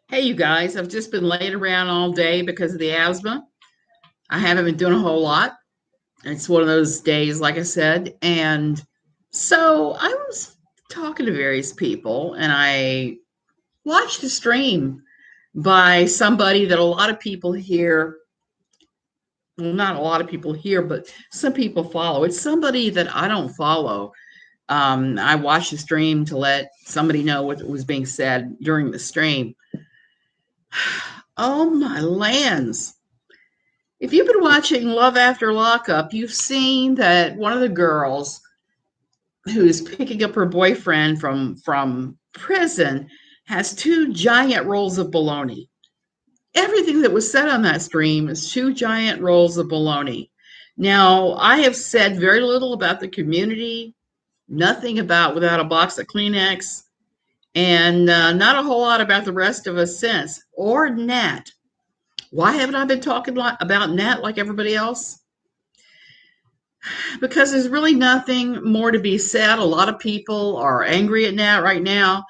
Hey, you guys, I've just been laying around all day because of the asthma. I haven't been doing a whole lot. It's one of those days, like I said. And so I was talking to various people and I watched a stream by somebody that a lot of people here, well, not a lot of people here, but some people follow. It's somebody that I don't follow. I watched the stream to let somebody know what was being said during the stream. Oh, my lands. If you've been watching Love After Lockup, you've seen that one of the girls who's picking up her boyfriend from prison has two giant rolls of bologna. Everything that was said on that stream is two giant rolls of bologna. Now, I have said very little about the community, nothing about Without a Box of Kleenex, and not a whole lot about the rest of us since, or Nat. Why haven't I been talking about Nat like everybody else? Because there's really nothing more to be said. A lot of people are angry at Nat right now.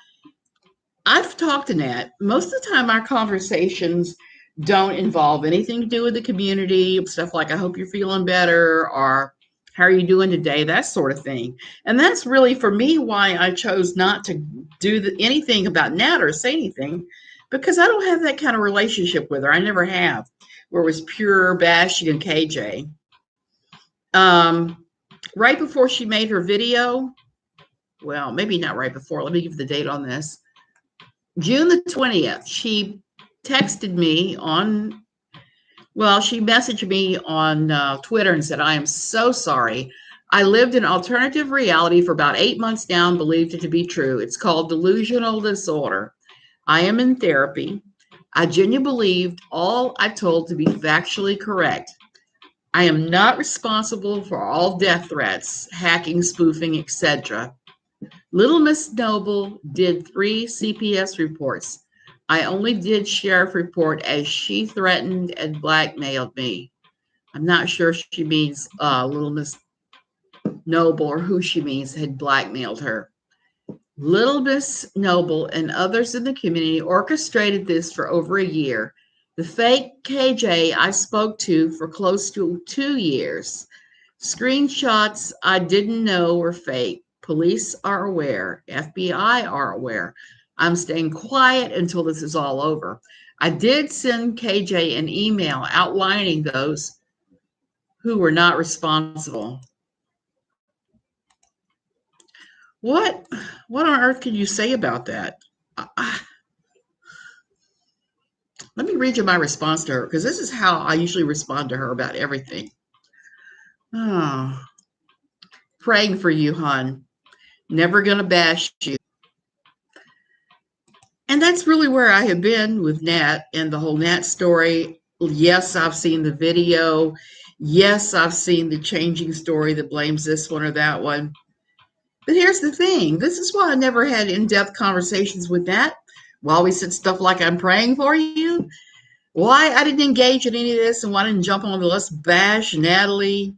I've talked to Nat. Most of the time, our conversations don't involve anything to do with the community, stuff like, I hope you're feeling better, or how are you doing today, that sort of thing. And that's really, for me, why I chose not to do anything about Nat or say anything, because I don't have that kind of relationship with her. I never have, where it was pure bashing and KJ. Um, right before she made her video, well, maybe not right before, let me give the date on this. June the 20th, she texted me on, well, she messaged me on Twitter and said, I am so sorry. I lived in alternative reality for about 8 months now and believed it to be true. It's called delusional disorder. I am in therapy. I genuinely believed all I told to be factually correct. I am not responsible for all death threats, hacking, spoofing, etc. Little Miss Noble did 3 CPS reports. I only did sheriff report as she threatened and blackmailed me. I'm not sure she means Little Miss Noble or who she means had blackmailed her. Little Miss Noble and others in the community orchestrated this for over a year. The fake KJ I spoke to for close to 2 years. Screenshots I didn't know were fake. Police are aware. FBI are aware. I'm staying quiet until this is all over. I did send KJ an email outlining those who were not responsible. What what on earth can you say about that? Let me read you my response to her, because this is how I usually respond to her about everything. Oh, praying for you, hon. Never gonna bash you. And that's really where I have been with Nat and the whole Nat story. Yes, I've seen the video. Yes, I've seen the changing story that blames this one or that one. But here's the thing. This is why I never had in-depth conversations with Nat. While we said stuff like, I'm praying for you. Why I didn't engage in any of this and why I didn't jump on the let's bash Natalie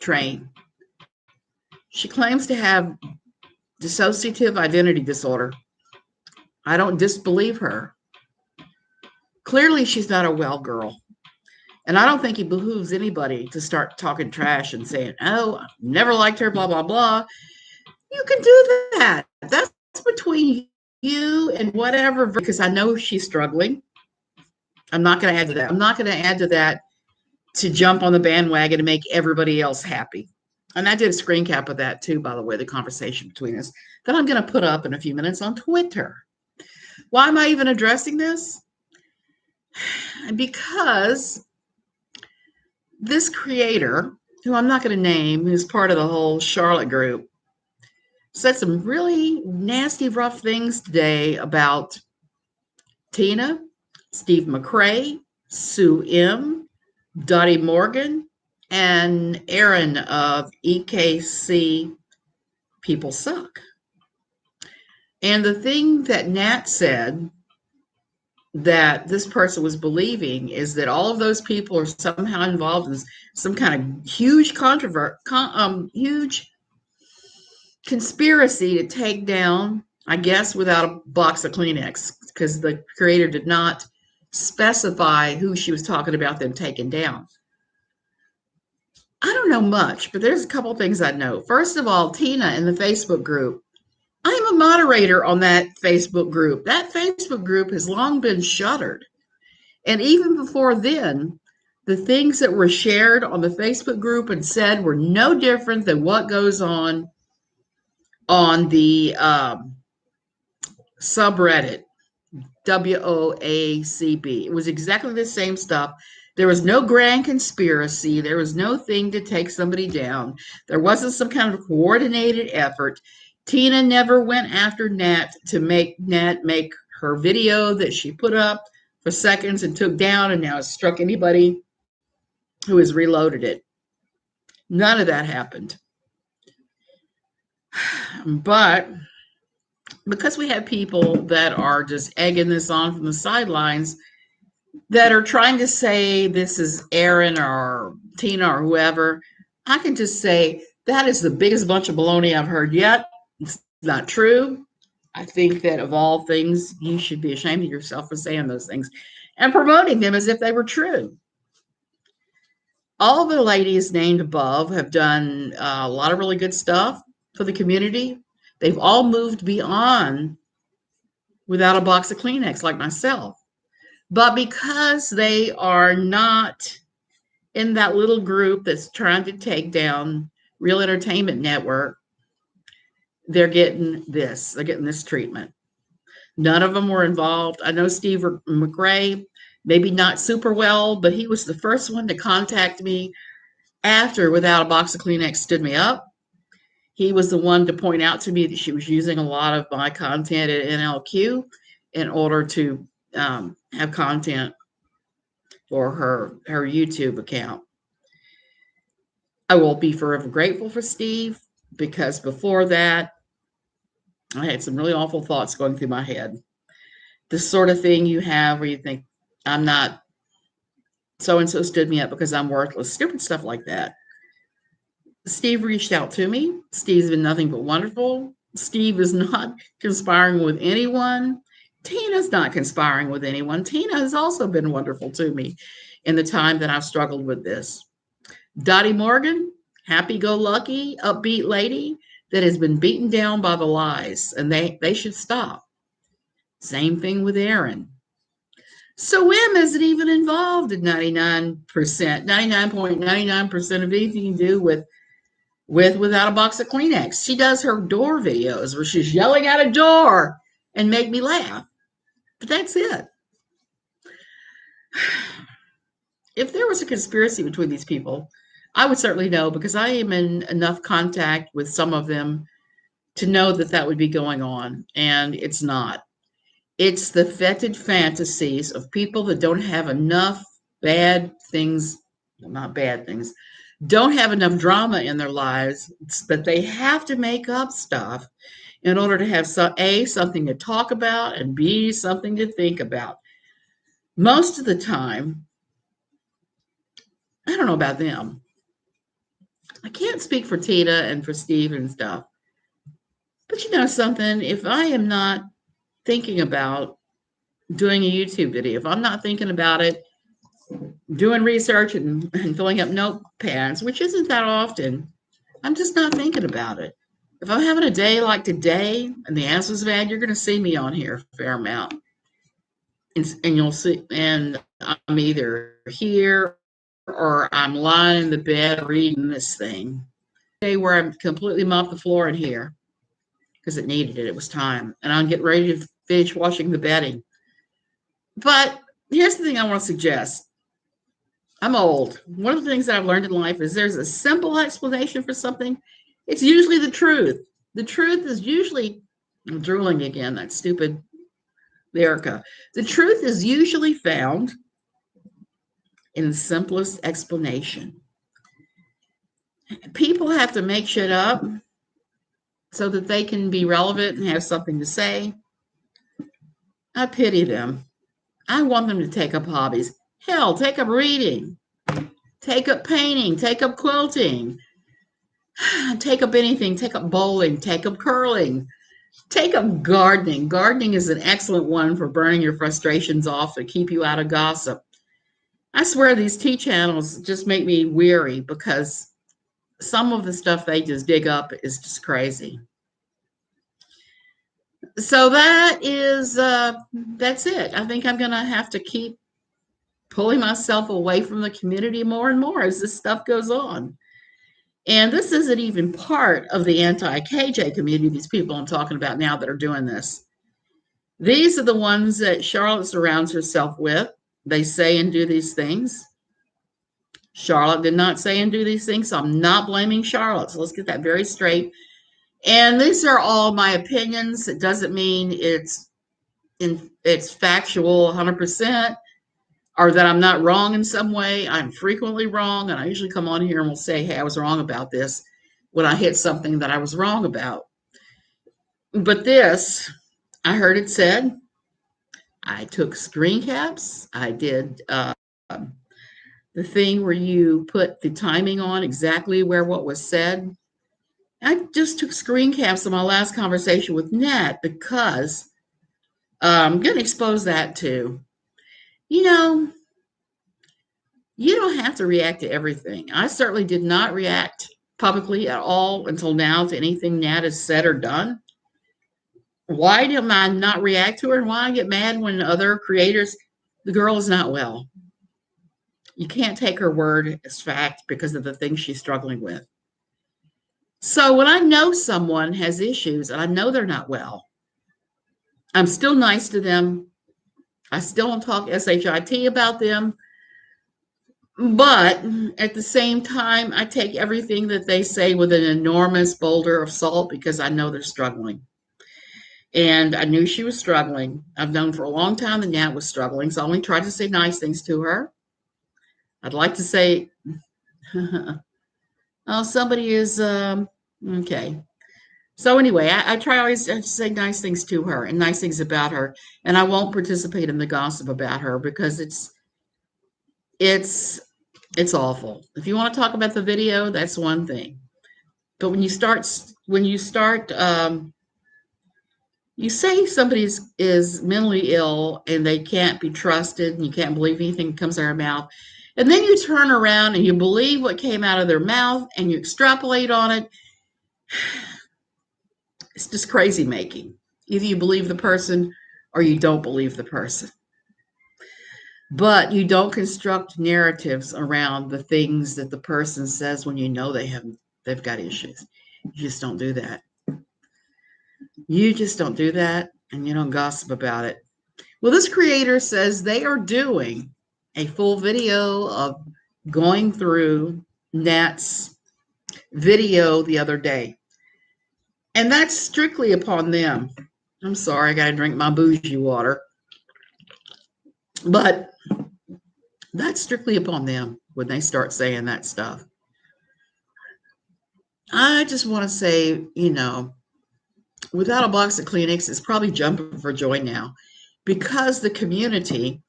train. She claims to have dissociative identity disorder. I don't disbelieve her. Clearly, she's not a well girl. And I don't think it behooves anybody to start talking trash and saying, oh, never liked her, blah, blah, blah. You can do that. That's between you and whatever, because I know she's struggling. I'm not going to add to that. I'm not going to add to that to jump on the bandwagon and make everybody else happy. And I did a screen cap of that too, by the way, the conversation between us, that I'm going to put up in a few minutes on Twitter. Why am I even addressing this? Because this creator, who I'm not going to name, who's part of the whole Charlotte group, said some really nasty, rough things today about Tina, Steve McRae, Sue M, Dottie Morgan, and Erin of EKC People Suck. And the thing that Nat said that this person was believing is that all of those people are somehow involved in some kind of huge huge conspiracy to take down, I guess, Without a Box of Kleenex. because the creator did not specify who she was talking about them taking down. I don't know much, but there's a couple things I know. First of all, Tina in the Facebook group. I am a moderator on that Facebook group. That Facebook group has long been shuttered. And even before then, the things that were shared on the Facebook group and said were no different than what goes on the subreddit, WOACB. It was exactly the same stuff. There was no grand conspiracy. There was no thing to take somebody down. There wasn't some kind of coordinated effort. Tina never went after Nat to make Nat make her video that she put up for seconds and took down, and now it's struck anybody who has reloaded it. None of that happened. But because we have people that are just egging this on from the sidelines, that are trying to say this is Erin or Tina or whoever, I can just say that is the biggest bunch of baloney I've heard yet. It's not true. I think that of all things, you should be ashamed of yourself for saying those things and promoting them as if they were true. All the ladies named above have done a lot of really good stuff for the community. They've all moved beyond without a box of Kleenex like myself. But because they are not in that little group that's trying to take down Real Entertainment Network, they're getting this. They're getting this treatment. None of them were involved. I know Steve McRae, maybe not super well, but he was the first one to contact me after Without a Box of Kleenex stood me up. He was the one to point out to me that she was using a lot of my content at NLQ in order to have content for her YouTube account. I will be forever grateful for Steve, because before that, I had some really awful thoughts going through my head. The sort of thing you have where you think, I'm not, so-and-so stood me up because I'm worthless, stupid stuff like that. Steve reached out to me. Steve's been nothing but wonderful. Steve is not conspiring with anyone. Tina's not conspiring with anyone. Tina has also been wonderful to me in the time that I've struggled with this. Dottie Morgan, happy-go-lucky, upbeat lady that has been beaten down by the lies, and they should stop. Same thing with Erin. So M isn't even involved in 99.99% of anything you do with Without a Box of Kleenex. She does her door videos where she's yelling at a door and make me laugh. But that's it. If there was a conspiracy between these people, I would certainly know, because I am in enough contact with some of them to know that that would be going on, and it's not. It's the fetid fantasies of people that don't have enough bad things, well, not bad things, don't have enough drama in their lives, but they have to make up stuff in order to have something to talk about, and B, something to think about. Most of the time, I don't know about them. I can't speak for Tina and for Steve and stuff. But you know something, if I am not thinking about doing a YouTube video, if I'm not thinking about it, doing research and filling up notepads, which isn't that often, I'm just not thinking about it. If I'm having a day like today and the answer's bad, you're going to see me on here a fair amount. And you'll see, and I'm either here or I'm lying in the bed reading this thing. Day where I'm completely mopped the floor in here because it needed it. It was time. And I'm getting ready to finish washing the bedding. But here's the thing I want to suggest. I'm old. One of the things that I've learned in life is there's a simple explanation for something. It's usually the truth. The truth is usually, I'm drooling again, that stupid Erica. The truth is usually found in the simplest explanation. People have to make shit up so that they can be relevant and have something to say. I pity them. I want them to take up hobbies. Hell, take up reading, take up painting, take up quilting, take up anything, take up bowling, take up curling, Take up gardening. Gardening is an excellent one for burning your frustrations off to keep you out of gossip. I swear these T channels just make me weary because some of the stuff they just dig up is just crazy. So that's it. I think I'm gonna have to keep pulling myself away from the community more and more as this stuff goes on. And this isn't even part of the anti-KJ community, these people I'm talking about now that are doing this. These are the ones that Charlotte surrounds herself with. They say and do these things. Charlotte did not say and do these things, so I'm not blaming Charlotte. So let's get that very straight. And these are all my opinions. It doesn't mean it's factual 100%, or that I'm not wrong in some way. I'm frequently wrong, and I usually come on here and will say, hey, I was wrong about this when I hit something that I was wrong about. But this, I heard it said, I took screen caps. I did the thing where you put the timing on exactly where what was said. I just took screen caps of my last conversation with Nat because I'm going to expose that too. You know, you don't have to react to everything. I certainly did not react publicly at all until now to anything Nat has said or done. Why do I not react to her, and why I get mad when other creators, the girl is not well. You can't take her word as fact because of the things she's struggling with. So when I know someone has issues and I know they're not well, I'm still nice to them. I still don't talk SHIT about them. But at the same time, I take everything that they say with an enormous boulder of salt because I know they're struggling. And I knew she was struggling. I've known for a long time that Nat was struggling, so I only tried to say nice things to her. I'd like to say, oh, somebody is, okay. So anyway, I try always to say nice things to her and nice things about her. And I won't participate in the gossip about her because it's awful. If you want to talk about the video, that's one thing. But when you start, you say somebody is mentally ill and they can't be trusted and you can't believe anything that comes out of their mouth, and then you turn around and you believe what came out of their mouth and you extrapolate on it, it's just crazy making. Either you believe the person or you don't believe the person. But you don't construct narratives around the things that the person says when you know they've got issues. You just don't do that. You just don't do that, and you don't gossip about it. Well, this creator says they are doing a full video of going through Nat's video the other day. And that's strictly upon them. I'm sorry, I got to drink my bougie water. But that's strictly upon them when they start saying that stuff. I just want to say, without a box of Kleenex, it's probably jumping for joy now because the community,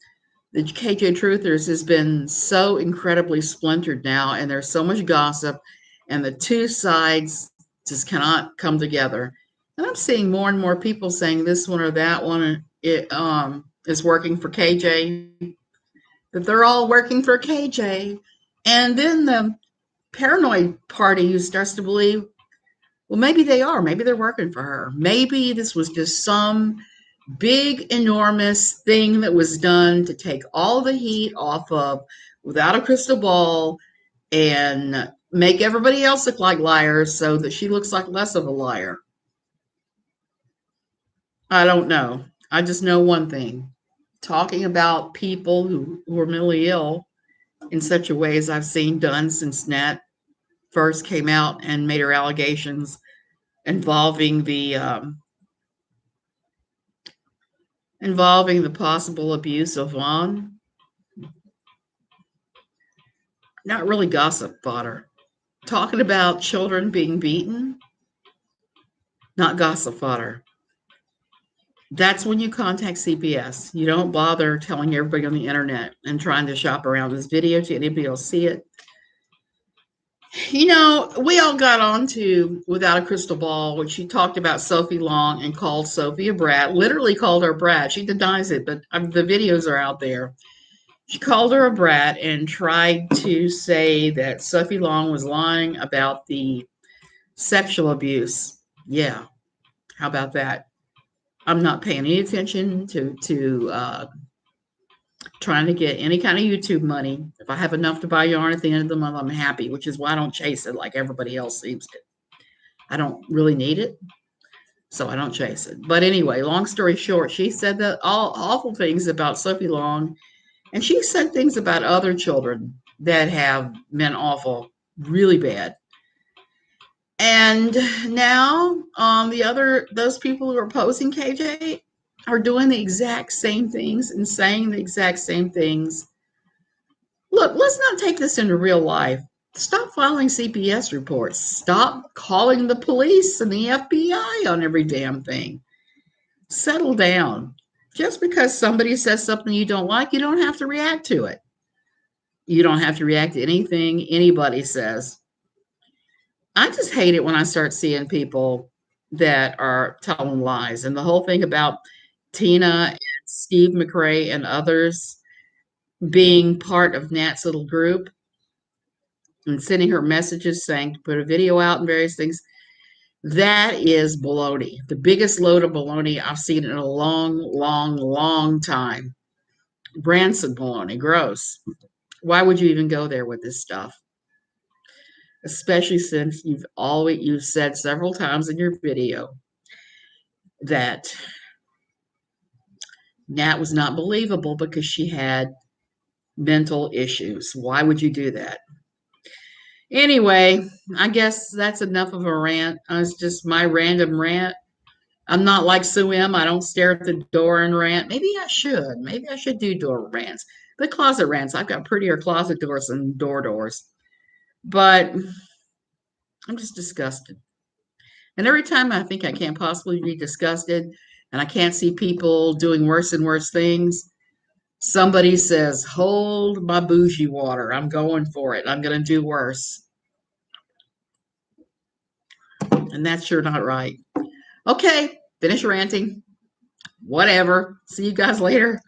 the KJ Truthers, has been so incredibly splintered now, and there's so much gossip, and the two sides just cannot come together. And I'm seeing more and more people saying this one or that one is working for KJ, that they're all working for KJ. And then the paranoid party who starts to believe, well, maybe they are. Maybe they're working for her. Maybe this was just some big, enormous thing that was done to take all the heat off of without a crystal ball and make everybody else look like liars so that she looks like less of a liar. I don't know. I just know one thing. Talking about people who are mentally ill in such a way as I've seen done since Nat first came out and made her allegations involving the possible abuse of Vaughn. Not really gossip fodder. Talking about children being beaten, not gossip fodder. That's when you contact CPS. You don't bother telling everybody on the internet and trying to shop around this video to anybody else see it. We all got onto Without a Crystal Ball, which she talked about Sophie Long and called Sophie a brat, literally called her a brat. She denies it, but the videos are out there. She called her a brat and tried to say that Sophie Long was lying about the sexual abuse. Yeah, how about that? I'm not paying any attention to trying to get any kind of YouTube money. If I have enough to buy yarn at the end of the month, I'm happy, which is why I don't chase it like everybody else seems to. I don't really need it, so I don't chase it. But anyway, long story short, she said that all awful things about Sophie Long, and she said things about other children that have been awful, really bad. And now, those people who are opposing KJ are doing the exact same things and saying the exact same things. Look, let's not take this into real life. Stop filing CPS reports. Stop calling the police and the FBI on every damn thing. Settle down. Just because somebody says something you don't like, you don't have to react to it. You don't have to react to anything anybody says. I just hate it when I start seeing people that are telling lies. And the whole thing about Tina and Steve McRae and others being part of Nat's little group and sending her messages saying to put a video out and various things. That is baloney. The biggest load of baloney I've seen in a long, long, long time. Branson baloney. Gross. Why would you even go there with this stuff? Especially since you've said several times in your video that Nat was not believable because she had mental issues. Why would you do that? Anyway, I guess that's enough of a rant. It's just my random rant. I'm not like Sue M. I don't stare at the door and rant. Maybe I should. Maybe I should do door rants. The closet rants. I've got prettier closet doors than doors. But I'm just disgusted. And every time I think I can't possibly be disgusted and I can't see people doing worse and worse things, somebody says, hold my bougie water. I'm going for it. I'm going to do worse. And that's sure not right. Okay, finish ranting. Whatever. See you guys later.